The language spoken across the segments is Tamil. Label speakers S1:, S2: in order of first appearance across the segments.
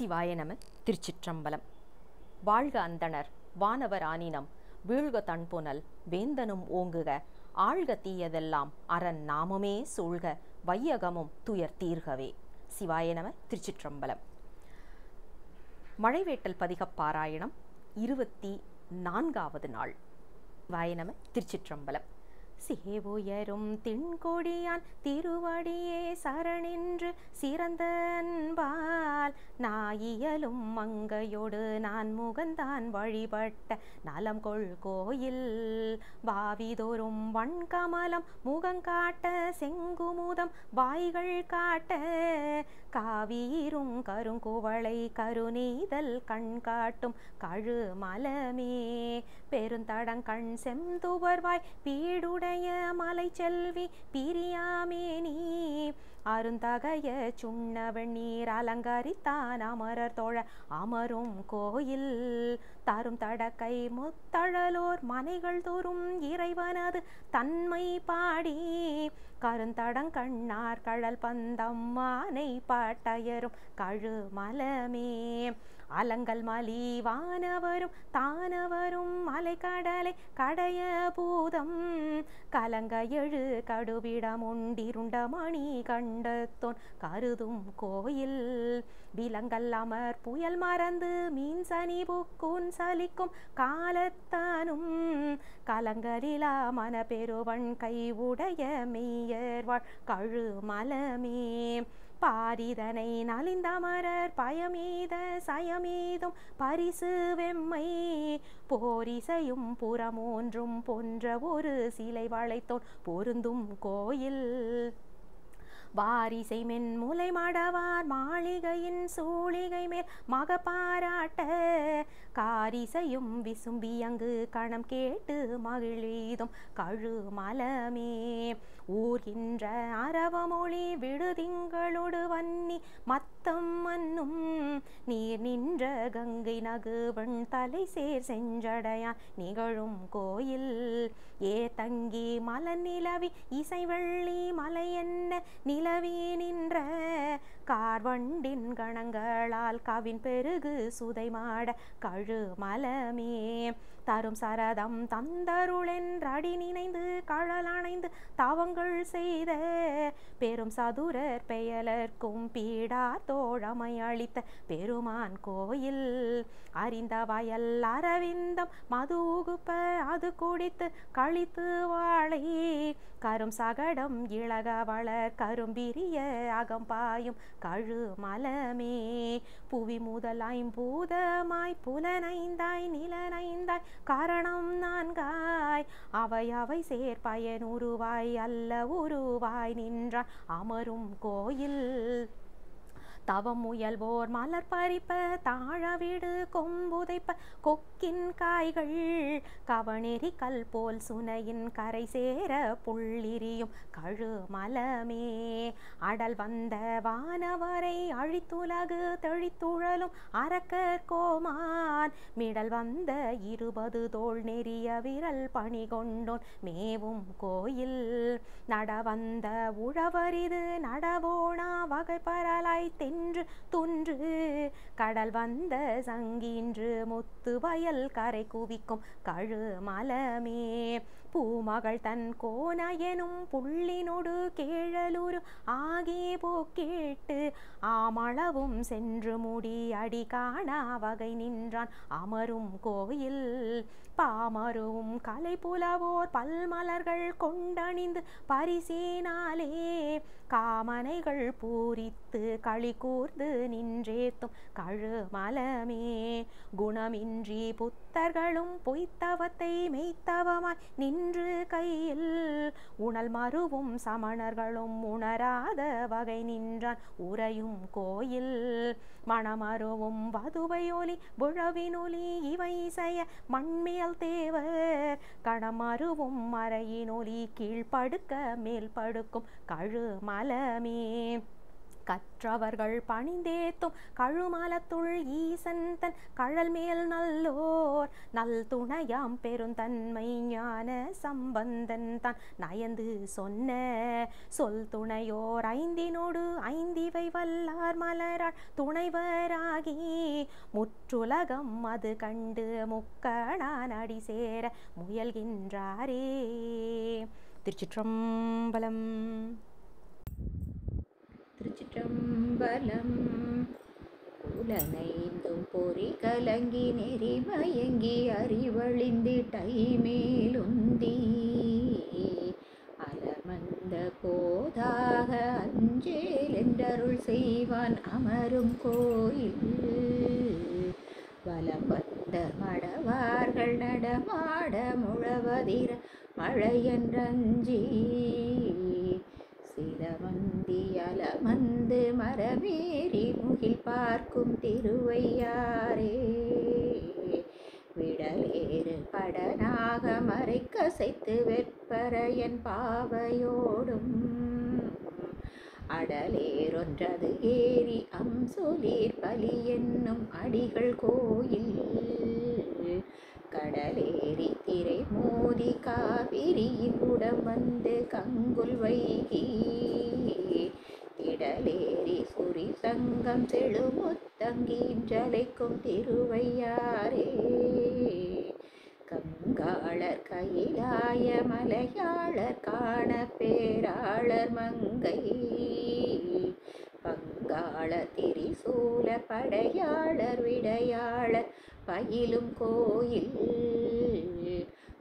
S1: சிவாய நம. திருச்சிற்றம்பலம். வாழ்க அந்தணர் வானவர் ஆனினம் வீழ்க தன்புனல் வேந்தனும் ஓங்குக ஆழ்க தீயதெல்லாம் அரண் நாமமே சூழ்க வையகமும் துயர் தீர்கவே. சிவாய நம. திருச்சிற்றம்பலம். மழைவேட்டல் பதிகப் பாராயணம் 24வது நாள். சிவாய நம. திருச்சிற்றம்பலம். சேவுயரும் திண்கொடியான் திருவடியே சரணின்று சிறந்த அன்பால் நாயியலும் மங்கையோடு நான் முகந்தான் வழிபட்ட நலம் கொள் கோயில் பாவிதோறும் வண்கமலம் முகங்காட்ட செங்குமுதம் வாய்கள் காட்ட காவீரும் கருங்குவளை கருநீதல் கண் காட்டும் கழு மலமே பெருந்தடங்கண் செந்துவர்வாய் பீடுடைய மலை செல்வி பிரியாமேனி அருந்தகைய சுண்ண வெண்ணீர் அலங்கரித்தான் அமரர் தோழ அமரும் கோயில் தரும் தடக்கை முத்தழலோர் மனைகள் தோறும் இறைவனது தன்மை பாடி கருந்தடங்கண்ணார் கழல் பந்தம் மானை பாட்டயரும் கழு மலமே அலங்கல் மலி வானவரும் தானவரும் மலை கடலை கடைய பூதம் கலங்க எழு கடுவிடம் உண்டிருண்ட மணி கண்டத்தோன் கருதும் கோயில் விலங்கல் அமர் புயல் மறந்து மீன் சனி புக்கூன் சலிக்கும் காலத்தானும் கலங்கரிலா மன பெருவன் கை உடைய மெய்யர்வாழ் கழு மலமே பாரிதனை நலிந்தமரர் பயமீத சயமீதும் பரிசு வெம்மை போரிசையும் புறமூன்றும் போன்ற ஒரு சிலை வளைத்தோன் பொருந்தும் கோயில் வாரிசை மென் முலை மடவார் மாளிகையின் சூளிகை மேல் மக பாராட்ட காரிசையும் விசும்பி அங்கு கணம் கேட்டு மகிழீதும் கழு மலமே ஊர்கின்ற அரவமொழி விடுதிங்களோடு வன்னி மத்தம் மன்னும் நீர் நின்ற கங்கை நகுவன் தலை சேர் செஞ்சடையான் நிகழும் கோயில் ஏ தங்கி மலன் நிலவி இசை வெள்ளி மலை என்ன நிலவி நின்ற கார்வண்டின் கணங்களால் கவின் பெருகு சுதை மாட கழு மலமே தரும் சரதம் தந்தருளென்றடி நினைந்து கழல் அணைந்து தவங்கள் செய்த பெரும் சதுரர் பெயலர்க்கும் பீடார் தோழமை அளித்த பெருமான் கோயில் அறிந்த வயல் அரவிந்தம் மதுகுப்ப அது குடித்து கழித்து வாழை கரும் சகடம் இளக வளர் கரும்பிரிய அகம்பாயும் கழு மலமே புவி முதல் ஐம்பூதமாய் புலனைந்தாய் நிலனைந்தாய் காரணம் நான்காய் அவை அவை சேர்ப்பயன் உருவாய் அல்ல உருவாய் நின்றான் அமரும் கோயில் தவம் முயல்வோர் மலர் பறிப்ப தாழவிடு கொம்புதைப்ப கொக்கின் காய்கள் கவனெறி கல் போல் சுனையின் கரை சேர புள்ளிரியும் கழு மலமே அடல் வந்த வானவரை அழித்துலகு தெழித்துழலும் அரக்கர் கோமான் மிடல் வந்த 20 தோள் நெறிய விரல் பணி கொண்டோன் மேவும் கோயில் நடவந்த உழவரிது நடவோனா வகை பரலாய் தென்று துன்று கடல் வந்த சங்கின்று முத்து வயல் கரை குவிக்கும் கழு மலமே பூமகள் தன் கோனயனும் புள்ளினொடு கேழலூர் ஆகிய போக்கேட்டு ஆமளவும் சென்று முடி அடி காணா வகை நின்றான் அமரும் கோயில் பாமரும் கலை புலவோர் பல்மலர்கள் கொண்டணிந்து பரிசேனாலே காமனைகள் பூரித்து களி கூர்ந்து நின்றேத்தும் கழு மலமே குணமின்றி புத்தர்களும் பொய்த்தவத்தை மெய்த்தவமாய் நின்று கையில் உணல் மருவும் சமணர்களும் உணராத வகை நின்றான் உறையும் கோயில் மணமருவும் வதுவையொலி புழவினொலி இவை செய்ய மண்மேல் தேவர் கணமருவும் மறையினொலி கீழ்ப்படுக்க மேல் படுக்கும் கழு மலமே கற்றவர்கள் பணிந்தேத்தும் கழுமலத்துள் ஈசன் தன் கழல் மேல் நல்லோர் நல் துணையாம் பெருந்தன்மை ஞான சம்பந்தன் தான் நயந்து சொன்ன சொல் துணையோர் ஐந்தினோடு ஐந்திவை வல்லார் மலராள் துணைவராகி முற்றுலகம் அது கண்டு முக்கணான் அடி சேர முயல்கின்றாரே. திருச்சிற்றம்பலம்.
S2: திருச்சிற்றம்பலம். உலனைந்தும் பொறி கலங்கி நெறி மயங்கி அறிவழிந்திட்டை மேலுந்தி அலமந்த போதாக அஞ்சேல் என்றருள் செய்வான் அமரும் கோயில் வலம் வந்த மடவார்கள் நடமாட முழவதிர மழையன்றஞ்சி சிலமந்தி அலமந்து மரமேறி முகில் பார்க்கும் திருவையாரே விடலேறு படனாக மறை கசைத்து வெற்பரையன் பாவையோடும் அடலேரொன்றது ஏறி அம்சொலீர் பலி என்னும் அடிகள் கோயில் கடலேறி திரை மோதி காவிரியின் உடம் வந்து கங்குல் வைகி இடலேறி சுரி சங்கம் செழுமுத்தங்கீன்றலைக்கும் திருவையாரே கங்காளர் கையிலாய மலையாளர் காண பேராளர் மங்கை பங்காளர் திரிசூல படையாளர் விடையாளர் பயிலும் கோயில்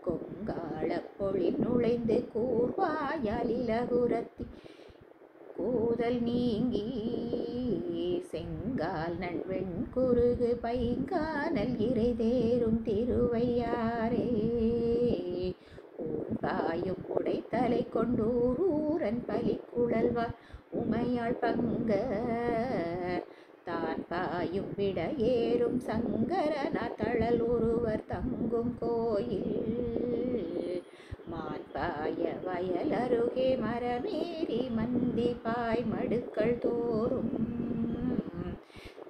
S2: கொங்காள பொழி நுழைந்து கூர்வாயால் இலகுரத்தி கூதல் நீங்கி செங்கால் நண்வெண் குறுகு பைங்கானல் இறை தேரும் திருவையாரே ஊர்பாயும் உடைத்தலை கொண்டூரூரன் பலி குழல்வார் உமையாள் பங்க தான் பாயும் விட ஏறும் சங்கரனார் தழல் ஒருவர் தங்கும் கோயில் மான்பாய வயல் அருகே மரமேறி மந்தி பாய் மடுக்கள் தோறும்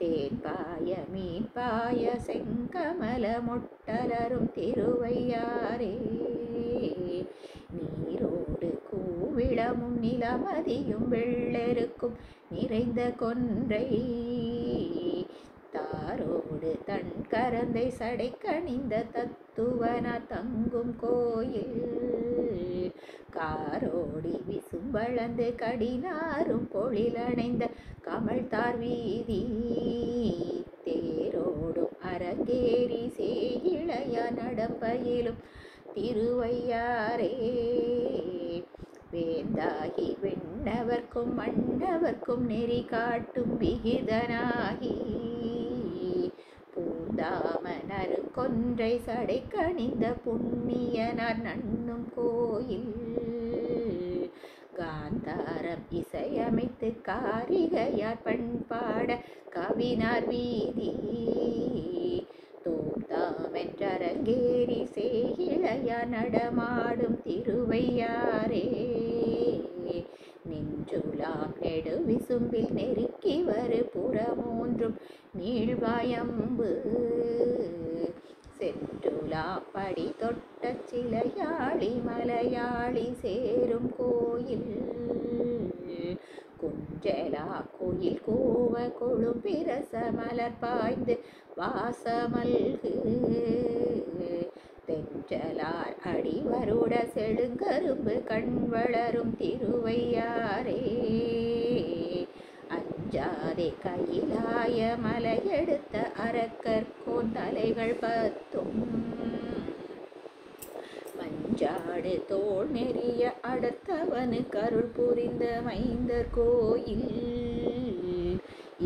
S2: தேன் பாய மீன் பாய செங்கமல மொட்டலரும் திருவையாரே நீரோடு கூவிளமும் நிலமதியும் வெள்ளெருக்கும் நிறைந்த கொன்றை தாரோடு தன் கரந்தை சடை கணிந்த தத்துவன தங்கும் கோயில் காரோடி விசும் வளர்ந்து கடினாரும் பொழிலணைந்த கமழ்தார் வீதி தேரோடும் அரங்கேறி சேயிழைய நடப்பயிலும் திருவையாரே வேந்தாகி விண்ணவர்க்கும் மன்னவர்க்கும் நெறி காட்டும் விகிதனாகி பூந்தாமனர் கொன்றை சடை கணிந்த புண்ணியனார் நண்ணும் கோயில் காந்தாரம் இசையமைத்து காரிகையார் பண்பாட கவினார் வீதி தோம்தாமென்றரங்கேறி சேயிழைய நடமாடும் திருவையாரே நின்றுலாம் நெடு விசும்பில் நெருக்கி வரு புறமூன்றும் நீழ்வாயம்பு சென்றுலா படி தொட்ட சிலையாளி மலையாளி சேரும் கோயில் குஞ்சலா கோயில் கூவ கொழும் பிரச மலர் பாய்ந்து வாசமல்கு தென்றலார் அடிவருட செழுங்கரும்பு கண் வளரும் திருவையாரே அஞ்சாதே கையிலாய மலையெடுத்த அரக்கர்கோன் தலைகள் பத்தும் மஞ்சாடு தோல் நெறிய அடுத்தவனு கருள் புரிந்த மைந்தர் கோயில்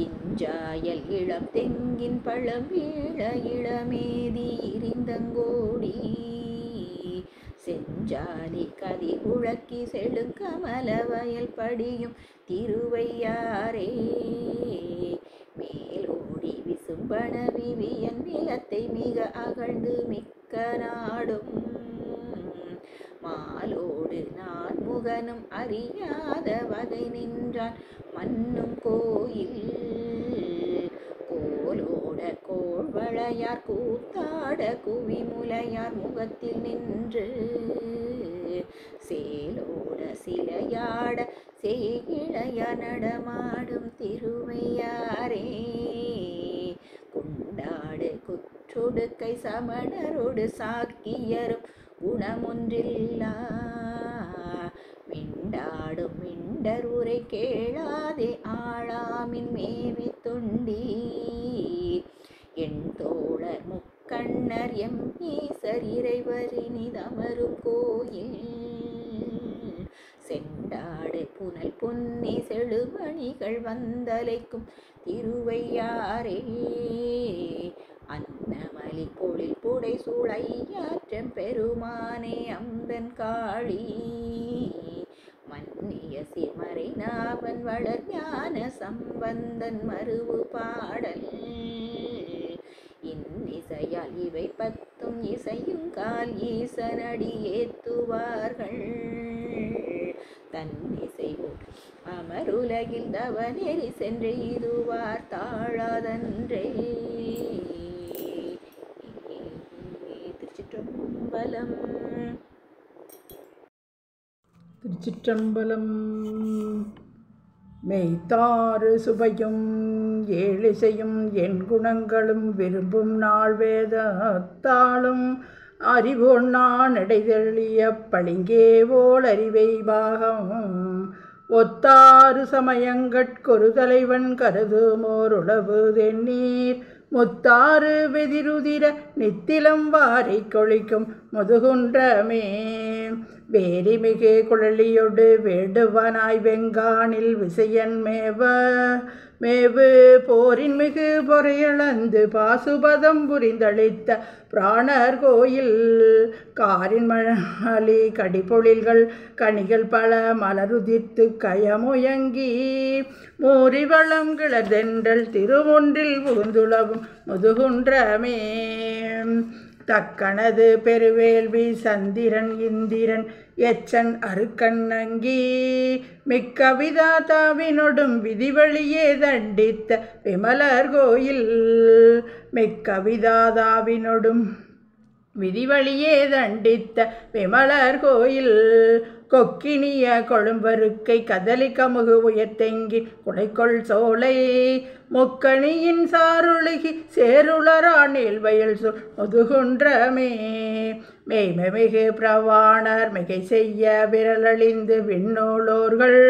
S2: இஞ்சாயல் இளம் தெங்கின் பழம் வீழ இளமேதி இரிந்தங்கோடி செஞ்சாலி கதி உழக்கி செழுங்கமல வயல் படியும் திருவையாரே மேலோடி விசும்பன விவியன் நிலத்தை மிக அகழ்ந்து மிக்க நாடும் மாலோடு நான் முகனும் அறியாத வகை நின்றான் மன்னும் கோயில் கோலோட கோள்வளையார் கூத்தாட குவிமுலையார் முகத்தில் நின்று சேலோட சிலையாட சேகிழையார் நடமாடும் திருவையாரே குண்டாடு குற்றொடுக்கை சமணரோடு சாக்கியரும் குணமொன்றில்லா மிண்டாடும் மிண்டர் உரை கேளாதே ஆளாமின் மேவி தொண்டீர் என் தோழர் முக்கண்ணர் எம் ஈசர் இறைவரினிதமரும் கோயில் செண்டாடு புனல் பொன்னி செழுமணிகள் வந்தலைக்கும் திருவையாரே அன்னமலி பொழில் புடை சூளையாற்றம் பெருமானே அம்பன் காளி மன்னிய சிமறை நாவன் வளர் ஞான சம்பந்தன் மருவு பாடல் இன்னிசையால் இவை பத்தும் இசையும் கால் ஈசனடி ஏத்துவார்கள் தன்னிசை அமருலகில் தவநெறி சென்று இதுவார் தாழாதன்றே. திருச்சிற்றம்பலம்.
S3: திருச்சிற்றம்பலம். மெய்த்தாறு சுவையும் ஏழிசையும் என் குணங்களும் விரும்பும் நாள் வேதத்தாலும் அறிவொண்ணான் இடைதெளிய பளிங்கே போல் அறிவை பாகம் ஒத்தாறு சமயங்கட்கொரு தலைவன் கருதுமோர் உளவு தென்னீர் முத்தாறு வெதிருதிர நித்திலம் வாரி கொளிக்கும் முதுகுன்றமே வேரிமிகு குழலியொடு வேடுவனாய் வெங்கானில் விசையன் மேவு போரின் மிகு பொறையளந்து பாசுபதம் புரிந்தளித்த பிராணர் கோயில் காரின் மழி கடிப்பொழில்கள் கனிகள் பல மலருதிர்த்து கயமுயங்கி மூரிவளம் கிளர்தென்றல் திருமொன்றில் புகுந்துளவும் முதுகுன்றமே தக்கனது பெருவேள்வி சந்திரன் இந்திரன் எச்சன் அருக்கண்ணங்கி மிக்கவிதா தாவினொடும் விதிவழியே தண்டித்த விமலர் கோயில் மிக்கவிதாதாவினொடும் விதிவழியே தண்டித்த விமலர் கோயில் கொக்கினிய கொழும்பருக்கை கதலி கமுகு உயர்த்தெங்கி குலைக்கொள் சோலை முக்கணியின் சாருளுகி சேருளரா நீள்வயல் சொல் முதுகுன்றமே மெய்மிகு பிரவாணர் மிகை செய்ய விரலழிந்து விண்ணோளோர்கள்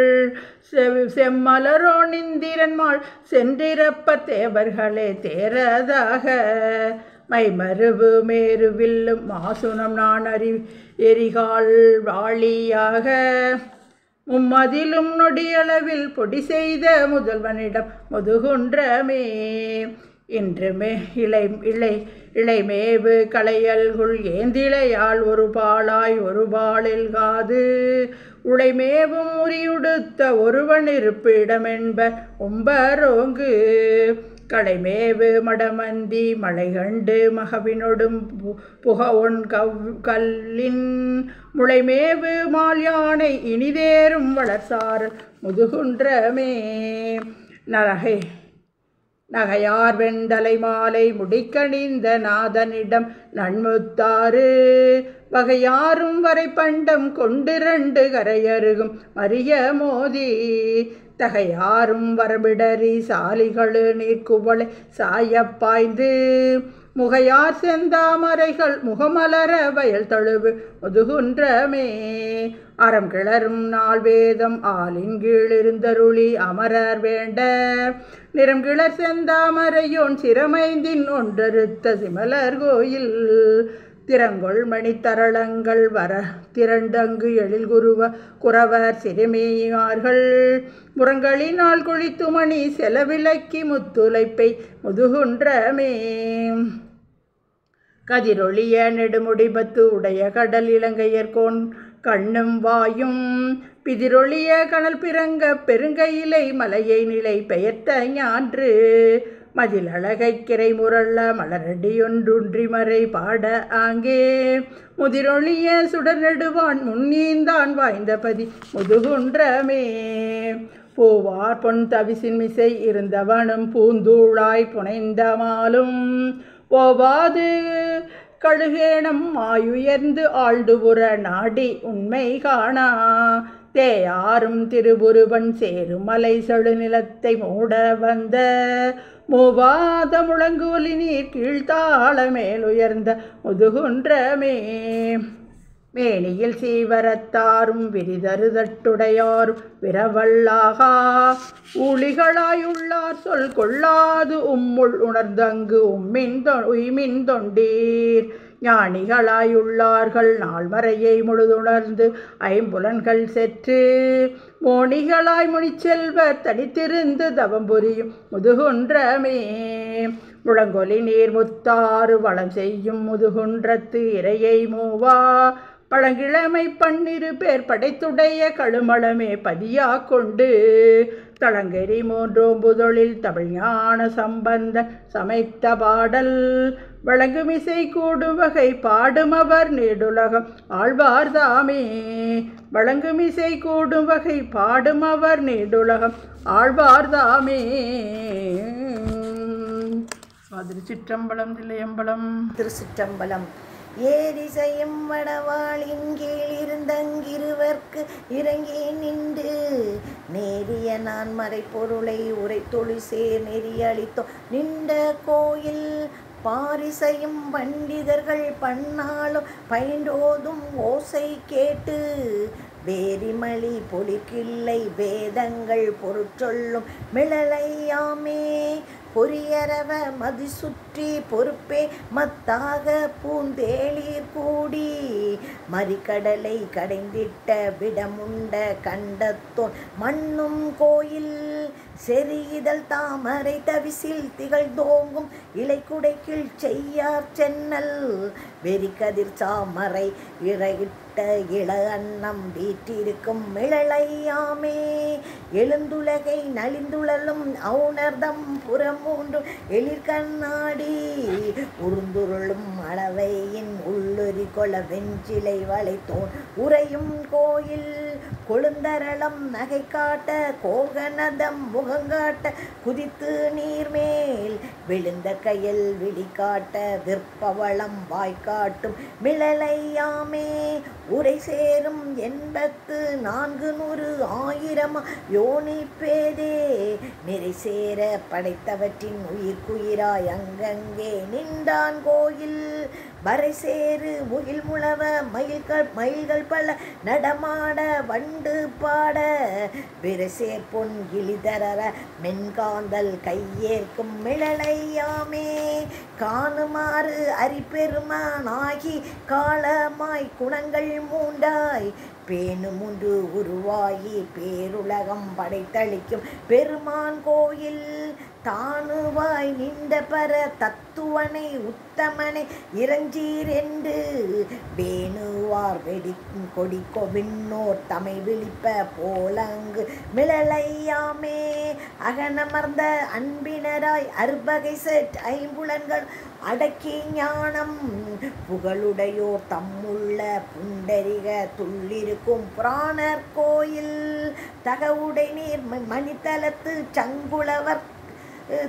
S3: செம்மலரோ நிந்திரன்மாள் சென்றிரப்ப தேவர்களே தேரதாக மைமருவு மேருவில்லும் மாசுனம் நான் எரிகால் வாளியாக மும்மதிலும் நொடியளவில் பொடி செய்த முதல்வனிடம் முதுகுன்றமே இன்றுமே இளைமேவு களையல்குள் ஏந்திளையால் ஒரு பாலாய் ஒரு பாலில் காது உளைமேவும் உரியுடுத்த ஒருவன் இருப்பிடமென்ப உம்பரோங்கு களைமேவு மடமந்தி மழை கண்டு மகவினொடும் புகவொன் கல்லின் முளைமேவு மால் யானை இனிதேறும் வளர்சார் முதுகுன்றமே நகையார் வெண்டலை மாலை முடிக்கணிந்த நாதனிடம் நன்முத்தாறு வகையாரும் வரை பண்டம் கொண்டிரண்டு கரையருகும் மரிய மோதி தகையாரும் வரபிடரி சாலிகளு நீர்க்குவளை சாயப்பாய்ந்து முகையார் செந்தாமரைகள் முகமலர வயல் தழுவு முதுகுன்றமே அறம் கிளரும் நாள் வேதம் ஆலின் கீழிருந்தருளி அமரர் வேண்ட நிறம் கிளர் செந்தாமரையோன் சிரமைந்தின் ஒன்றறுத்த சிமலர் கோயில் திறங்கொள் மணித்தரளங்கள் வர திரண்டங்கு எழில் குறவர் சிறுமியார்கள் முரங்களினால் குளித்து மணி செலவிலக்கி முத்துளைப்பை முதுகுன்றமே கதிரொளிய நெடுமுடிபத்து உடைய கடல் இலங்கையர்கோன் கண்ணும் வாயும் பிதிரொளிய கனல் பிறங்க பெருங்கையிலை மலையை நிலை பெயர்த்த ஞான்று மதில் அழகை கிரை முரள்ள மலரடியொன்றுன்றி மறை பாட ஆங்கே முதிரொளிய சுடர் நெடுவான் முன்னீந்தான் வாய்ந்தபதி முதுகுன்றமே பூவார் பொன் தவிசின் மிசை இருந்தவனும் பூந்தூளாய் புனைந்த மாலும் ஓவாது கழுகேனம் ஆயுயர்ந்து ஆழ்ந்துபுற நாடி உண்மை காணா தேயாரும் திருபுருவன் சேருமலை செழுநிலத்தை மூட வந்த மூவாத முழங்குவலி நீர் கீழ்த்தாள மேலுயர்ந்த முதுகுன்றமே மேனியில் சீவரத்தாரும் விரிதருதட்டுடையாரும் விரவல்லாகா ஊழிகளாயுள்ளார் சொல் கொள்ளாது உம்முள் உணர்ந்தங்கு உய்மின் தொண்டீர் ஞானிகளாயுள்ளார்கள் நாள்மறையை முழுதுணர்ந்து ஐம்புலன்கள் செற்று மோனிகளாய் முனிச்செல்வர் தனித்திருந்து தவம் புரியும் முதுகுன்றமே முழங்கொலி நீர் முத்தாறு வளம் செய்யும் முதுகுன்றத்து இறையை மூவா பழங்கிழமை 12 பேர் படைத்துடைய கழுமளமே பதியா கொண்டு தளங்கெறி 3 புதொழில் தமிழ் ஞான சம்பந்த சமைத்த பாடல் வழங்குமிசை கூடும் வகை பாடுமவர் நீடுலகம் ஆழ்வார்தாமே வழங்குமிசை கூடும் வகை பாடுமவர் நீடுலகம் ஆழ்வார்தாமே. திருச்சிற்றம்பலம் தில்லையம்பலம்.
S2: திருச்சிற்றம்பலம். ஏரிசையும் வடவாளின் கீழ் இருந்தங்கிருவர்க்கு இறங்கி நின்று நேரிய நான் மறைப்பொருளை உரைத்தொழி சேர் நெறியளித்தோ நின்ற கோயில் பாரிசையும் பண்டிதர்கள் பன்னாலும் பயின்றோதும் ஓசை கேட்டு வேரிமளி பொலிக்கில்லை வேதங்கள் பொருட்சொல்லும் மிளலையாமே பொரியரவ மதி சுற்றி பொறுப்பே மத்தாக பூந்தேளீர் கூடி மறிக்கடலை கடைந்திட்ட விடமுண்ட கண்டத்தோன் மண்ணும் கோயில் செறிதல் தாமரை தவிசில் திகழ்ந்தோங்கும் இலைக்குடைக்கில் செய்யார் சென்னல் வெறிக்கதிர் சாமரை இறையிட்ட இள அன்னம் வீற்றிருக்கும் மிளலையாமே எழுந்துலகை நலிந்துழலும் அவுணர்தம் புறமூன்று எழிற்கண்ணாடி உருந்துருளும் அளவையின் உள்ளொரி கொள வெஞ்சிலை வளைத்தோன் உறையும் கோயில் கொழுந்தரளம் நகை காட்ட கோகனதம் முகங்காட்ட குதித்து நீர்மேல் விழுந்த கையில் விழிகாட்ட விற்பவளம் வாய்க்காட்டும் மிளலையாமே உரை சேரும் 84,000 யோனி பேதே நிறை சேர படைத்தவற்றின் உயிர்க்குயிராய் அங்கங்கே நின்றான் கோயில் வரை சேரு முகில் முழவ மயில்கள் பல நடமாட வண்டு பாட விரசேர் பொன் கிளிதரர மென்காந்தல் கையேற்கும் மிளலையாமே காணுமாறு அரிபெருமானாகி காலமாய் குணங்கள் மூண்டாய் பேணுமுன்று உருவாகி பேருலகம் படைத்தளிக்கும் பெருமான் கோயில் தானுவாய் நின்ற பர தத்துவனை உத்தமனை இறஞ்சீர் என்று வேணுவார் வெடிக்கும் கொடிக்கோ விண்ணோர் தமை விழிப்ப போலங்கு மிளலையாமே அகனமர்ந்த அன்பினராய் அற்பகை செட் ஐம்புலன்கள் அடக்கி ஞானம் புகழுடையோர் தம்முள்ள புண்டரிக துள்ளிருக்கும் புராணர் கோயில் தகவுடை நீர் மணித்தலத்து சங்குளவர்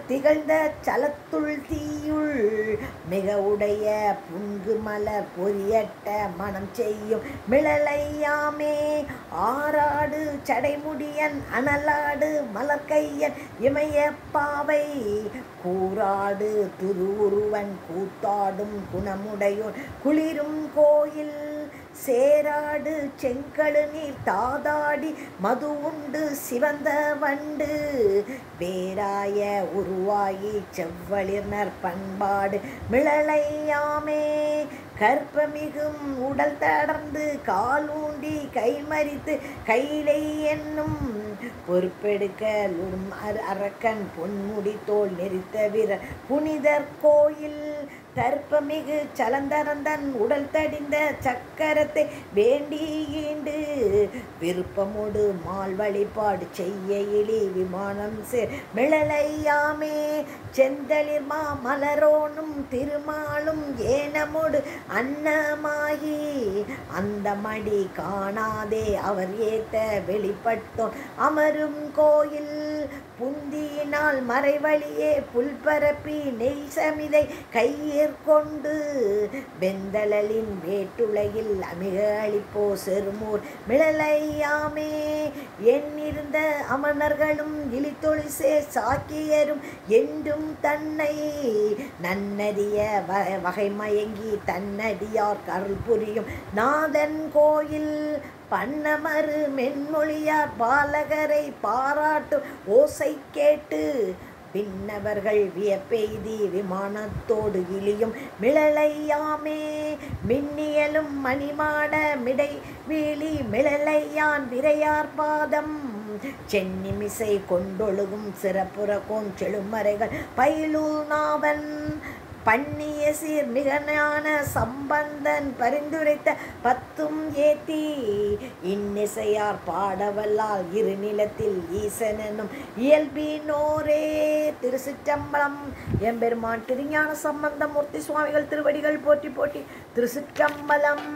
S2: திகழ்ந்த சலத்துள் தீயுள் மிக உடைய புங்கு மலர் பொரியட்ட மனம் செய்யும் மிளலையாமே ஆறாடு சடைமுடியன் அனலாடு மலர்கையன் இமயப்பாவை கூறாடு திருவுருவன் கூத்தாடும் குணமுடையோன் குளிரும் கோயில் சேராடு செங்கழு நீர் தாதாடி மது உண்டு சிவந்த வண்டு வேராய உருவாகி செவ்வளிர்னர் பண்பாடு மிளலையாமே கற்பமிகும் உடல் தடர்ந்து காலூண்டி கைமறித்து கைலை என்னும் பொறுப்பெடுக்க அரக்கன் பொன்முடி தோல் நெறித்த வீரர் புனிதர் கோயில் தற்பமிகு சலந்தரந்தன் உடல் தடிந்த சக்கரத்தை வேண்டி ஈண்டு விருப்பமோடு மால் வழிபாடு செய்ய இலி விமானம் சேர் மிளலையாமே செந்தளிர் மலரோனும் திருமாலும் ஏனமோடு அன்னமாகி அந்த மடி காணாதே அவர் ஏத்த வெளிப்பட்டோன் அமரும் கோயில் புந்தியினால் மறைவழியே புல்பரப்பி நெய் சமிதை கையிற்கொண்டு வெந்தளலின் வேட்டுலகில் அமிக அளிப்போ செருமூர் மிளலையாமே எண்ணிருந்த அமணர்களும் இழித்தொழிசே சாக்கியரும் என்றும் தன்னை நன்னறிய வகை மயங்கி தன்னடியார் கருள் புரியும் நாதன் கோயில் பண்ணமரு மென்மொழியார் பாலகரை பாராட்டும் ஓசை கேட்டு பின்னவர்கள் வியப்பெய்தி விமானத்தோடு இழியும் மிளலையாமே மின்னியலும் மணிமாட மிடை வீழி மிளலையான் விரையார் பாதம் சென்னிமிசை கொண்டொழுகும் சிறப்புறக்கோன் செழுமறைகள் பயிலூனாவன் பண்ணிய சீர் மிகஞான சம்பந்தன் பரிந்துரைத்த பத்தும் ஏத்தி இன்னிசையார் பாடவல்லால் இருநிலத்தில் ஈசனும் இயல்பினோரே. திருச்சிற்றம்பலம். எம்பெருமான் திருஞான சம்பந்தமூர்த்தி சுவாமிகள் திருவடிகள் போற்றி போற்றி. திருச்சிற்றம்பலம்.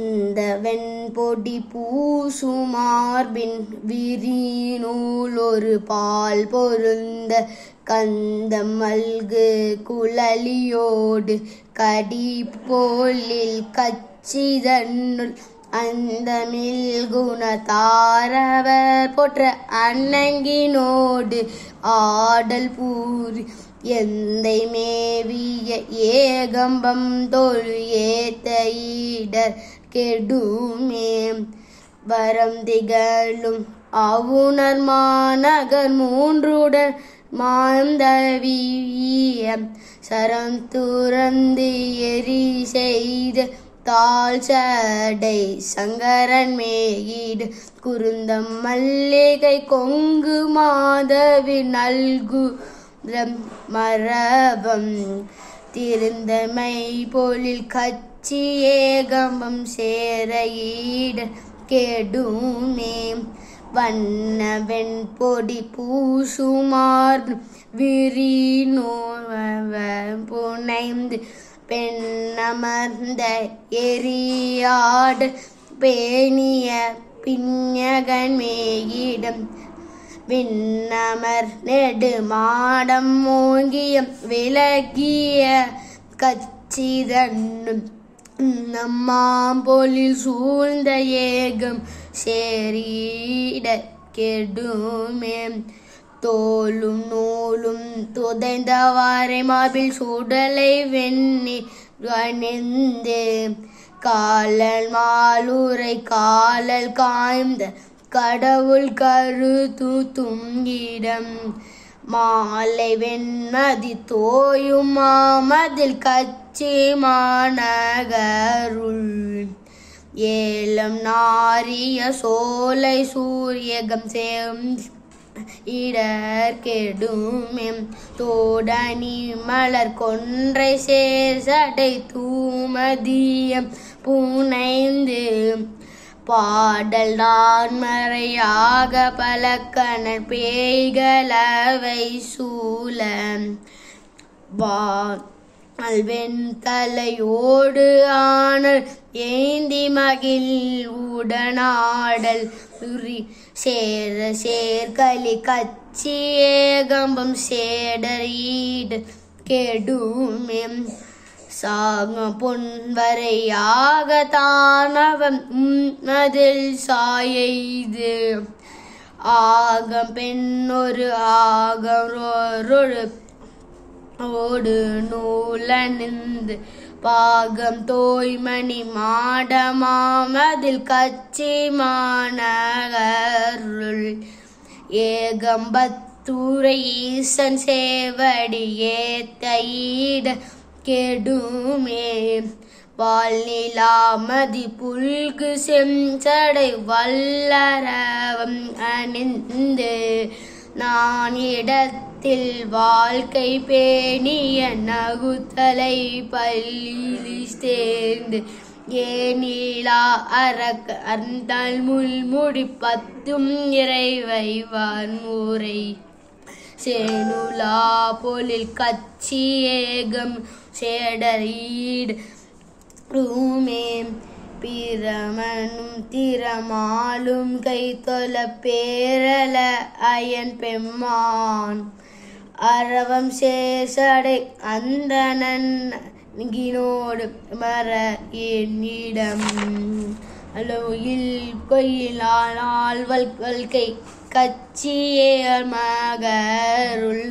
S4: இந்த வெண்பொடி பூசுமார்பின் விரிநூல் ஒரு பால் பொருந்த கந்தம் மல்கு குழலியோடு கடிப்போலில் கச்சிதன்னுள் அந்த மில்குண தாரவர் போற்ற அன்னங்கினோடு ஆடல் பூரி எந்தை மேவிய ஏகம்பம் தொழு ஏத்த ஈடர் கெடுமே வரம் திகழும் அவுணர் மாநகர் மூன்றுடன் மாந்தவிய சரம் துறந்து எரி செய்த தாழ் சடை சங்கரன் மேயிடு குருந்தம் மல்லிகை கொங்கு மாதவி நல்கு மரபம் திருந்தமை பொழில் கச்சி ஏகம்பம் சேர ஈட கெடுமே வண்ண வெண்பொடி பூசுமார் விரிநோவ புனைந்து பெண்ணமர்ந்த எரியாடு பேணிய பிஞகன் மேயிடம் விண்ணமர் நெடுமாடம் ஓங்கிய விலகிய கச்சிதன்னும் நம்மாம்பொழில் சூழ்ந்த ஏகம் சேரிட கெடுமே தோலும் நூலும் துதைந்தவாரை மார்பில் சுடலை வெண்ணி அணிந்து காலல் மாலுரை காலல் காய்ந்த கடவுள் கருத்து துங்கிடம் மாலை வெண்மதி தோயும் மாமதில் கச்சி மாநகருள் ஏலம் நாரிய சோலை சூரியகம் சேம் இடர் கெடுமே தோடணி மலர் கொன்றை சேசடை தூமதியம் பூனைந்து பாடல் நான் மறையாக பலக்கணர் பேய்களவை சூழ வெண்தலையோடு ஆனல் ஏந்தி மகிழ் உடனாடல் சேர சேர்கலி கச்சி ஏகம்பம் சேடரீடு கெடுமே சாக பொன்வரையாக தானவம் மதில் சாயெய்து ஆகம் பெண்ணொரு ஆகரொரு ஓடு நூலணிந்து பாகம் தோய்மணி மாடமாமதில் கச்சி மாநகருள் ஏகம்பத்துரை ஈசன் சேவடி ஏத்த ஈட கெடுமே வாழ்நிலாமதி புல்கு செஞ்சடை வல்லரவம் அணிந்து நான் இடத்தில் வாழ்க்கை பேணிய நகுத்தலை பள்ளி சேர்ந்து ஏனிலா அரக்க அர்ந்தாள் முள்முடி பத்தும் இறைவைவான் ஊரை சேனுலா பொழில் கச்சி ஏகம் சேடரீடு ரூமே பிரமனும் திறமாலும் கைத்தொல பேரல அயன் பெம்மான் அரவம் சேசடை அந்தனோடு மர என்னிடம் அளவில் கொயிலால் வல்கை கச்சியேர் மகருள்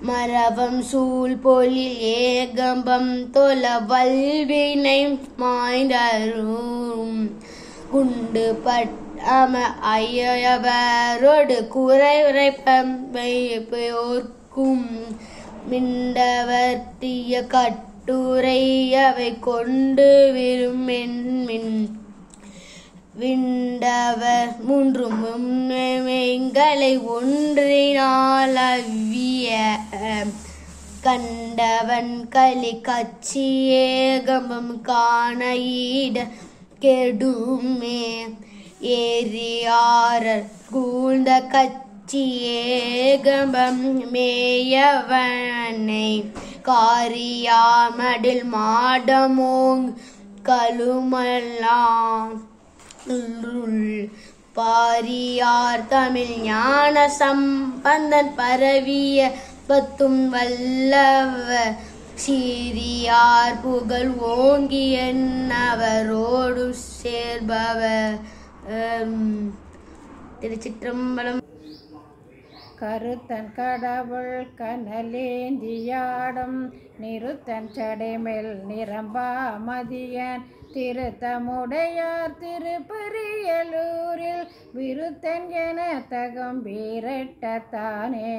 S4: மரபம் சூழ் பொழில் ஏகம்பம் தொல வல்வினை மாய்ந்தரும் குண்டு பட்டம ஐயவரோடு குறைப்போர்க்கும் மிண்டவர்த்திய கட்டுரை அவை கொண்டு விரும்பெண்மின் விண்டவர் மூன்றும் எங்களை ஒன்றினால் அவ்விய கண்டவன் களி கச்சி ஏகம்பம் காண ஈட கெடுமே ஏரியாரர் கூழ்ந்த கச்சி ஏகம்பம் மேயவனை காரியாமடில் மாடமோங் கழுமல்லாம் பாரியார் தமிழ் ஞான சம்பந்தன் பரவிய பத்தும் வல்லவ சீரியார் புகழ் ஓங்கி என்னவரோடு சேர்பவர். திருச்சிற்றம்பலம்.
S2: கருத்தன் கடவுள் கனலேந்தியாடும் நிறுத்தன் சடைமேல் நிரம்பா மதியன் திருத்தமுடையார் திருப்பரியலூரில் விருத்தன் என தகம்பீரட்டத்தானே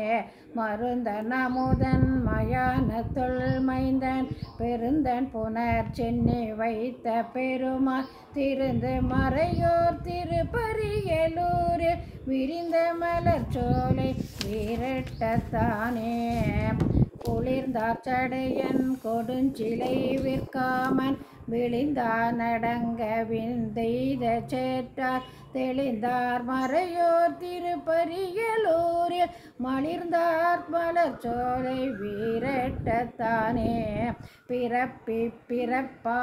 S2: மருந்தன் அமுதன் மயானத்துள் மைந்தன் பெருந்தன் புனர் சென்னி வைத்த பெருமா திருந்து மறையோர் திருப்பரியலூரில் விரிந்த மலர் சோலை வீரட்டத்தானே குளிர்ந்தார் சடையன் கொடுஞ்சிலை விற்காமன் விழிந்தார் நடங்க விந்தைத சேற்றார் தெளிந்தார் மறையோர் திருப்பரியலூரில் மலிர்ந்தார் மலர் சோலை வீரட்டத்தானே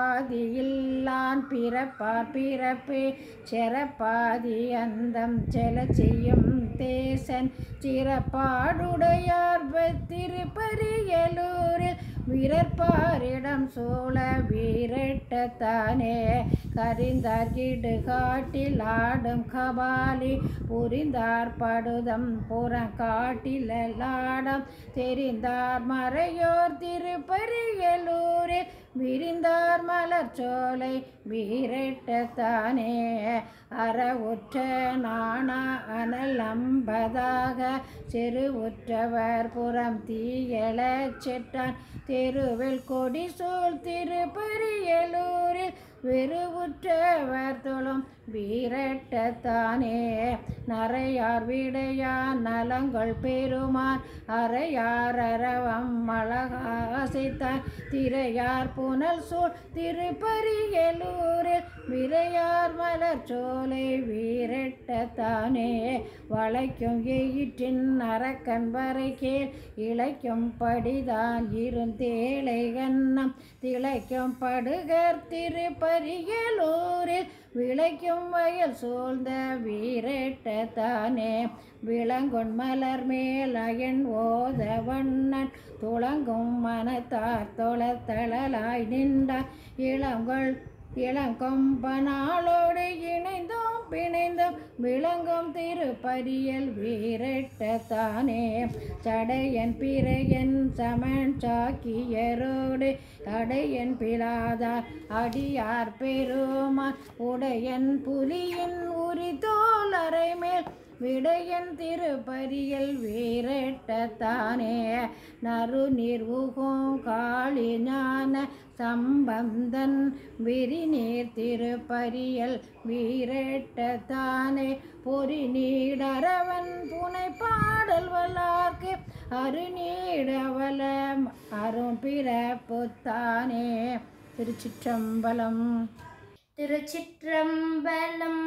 S2: பிறப்பாதியில்லான் பிறப்பார் பிறப்பே செறப்பாதி அந்தம் செல செய்யும் தேசன் சிறப்பாடுடையார் திருப்பரியலூரில் வீரற்பாரிடம் சோழ வீரட்டத்தானே கரிந்தார் கிடுகாட்டில் ஆடும் கபாலி புரிந்தார் படுதம் புறங்காட்டிலாடம் தெரிந்தார் மறையோர் திருப்பரியலூரில் விரிந்தார் மலர் சோலை வீரட்டத்தானே அறவுற்ற நாணா அனல் அம்பதாக செருவுற்றவர் புறம் தீயளச் செட்டான் தெருவில் கொடி சூழ் திருப்பரியலூரில் வெறுவுற்றவர் தொழும் வீரட்டத்தானே நரையார் விடையான் நலங்கள் பெருமான் அறையார் அரவம் மழகாசித்தான் திரையார் புனல் சூழ் திருப்பரியலூரில் விரையார் மலர் சோலை வீரட்டத்தானே வளைக்கும் எயிற்றின் அரக்கன் வரை கேள் இழைக்கும் படிதான் இருந்தேளை கண்ணம் திளைக்கும் படுகர் திருப்பரியலூரில் விளைக்கும் வயல் சூழ்ந்த வீரட்டத்தானே விளங்கொன் மலர் மேல் அயன் ஓத வண்ணன் துளங்கும் மனத்தார் தொளத்தளலாய் நின்றார் இளங்கொம்பனாளோடு இணைந்தும் பிணைந்தும் விளங்கும் திருப்பரியல் வீரட்டத்தானே சடையன் பிறையன் சமன் சாக்கியரோடு அடையன் பிளாதார் அடியார் பெருமான் உடையன் புலியின் உரிதோல் அறை மேல் விடையன் திருப்பரியல் வீரட்டத்தானே நறுநீர் உகும் காளி ஞான சம்பந்தன் விரிநீர் திருப்பரியல் வீரட்டத்தானே பொறி நீடரவன் புனை பாடல் வல்லார்க்கு அருநீடவல அரும் பிறப்புத்தானே. திருச்சிற்றம்பலம்.
S4: திருச்சிற்றம்பலம்.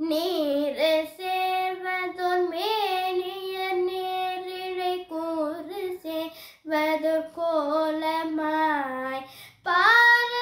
S4: நீர் சேர்வதோர் மேனியர் நேரிழை கூறு சேர்வதோர் கோலமாய் பார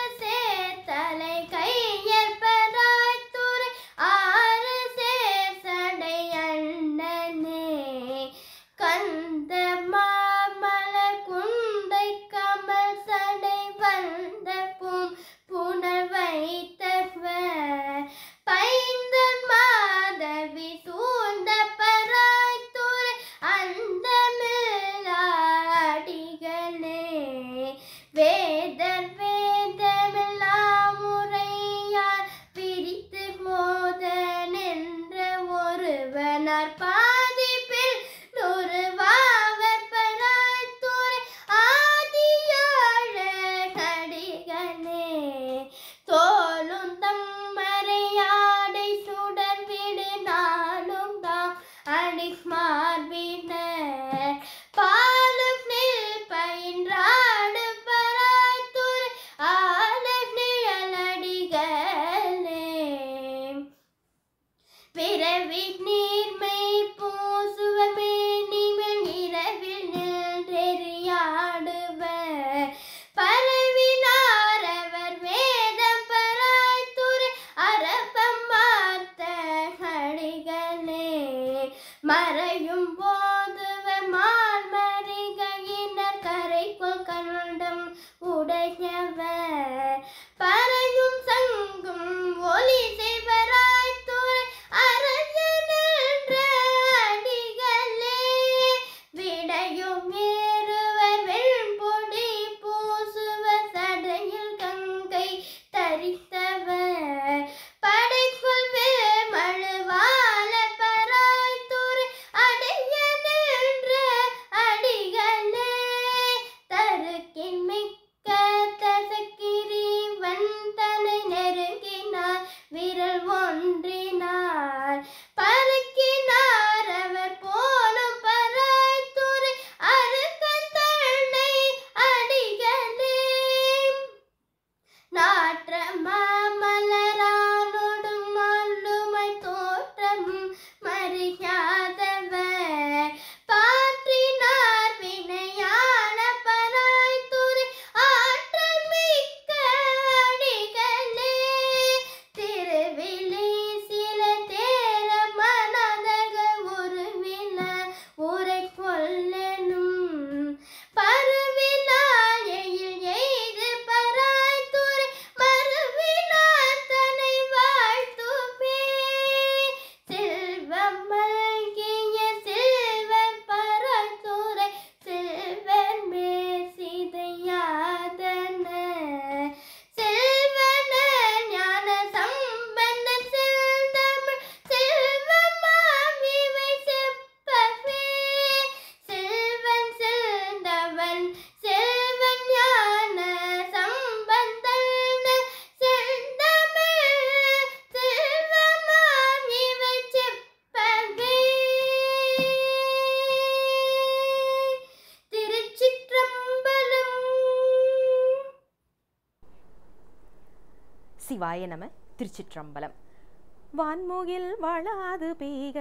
S1: சிவாய நம. திருச்சிற்றம்பலம். வான்முகில் வளாது பெய்க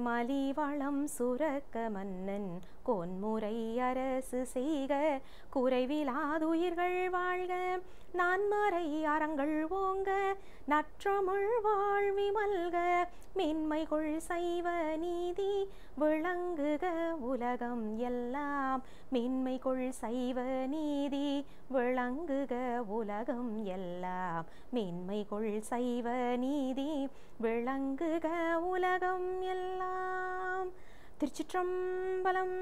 S1: மலிவளம் சுரக்க மன்னன் கோன்முறை அரசு செய்க குறைவிலாதுயிர்கள் வாழ்க நான்மறை அறங்கள் ஓங்க நற்றமிழ் வாழ்வி மல்க மென்மைகொள் சைவ நீதி விளங்குக உலகம் எல்லாம் மென்மைகொள் சைவ நீதி விளங்குக உலகம் எல்லாம் மென்மைகொள் சைவ நீதி விளங்குக உலகம் எல்லாம். திருச்சிற்றம்பலம்.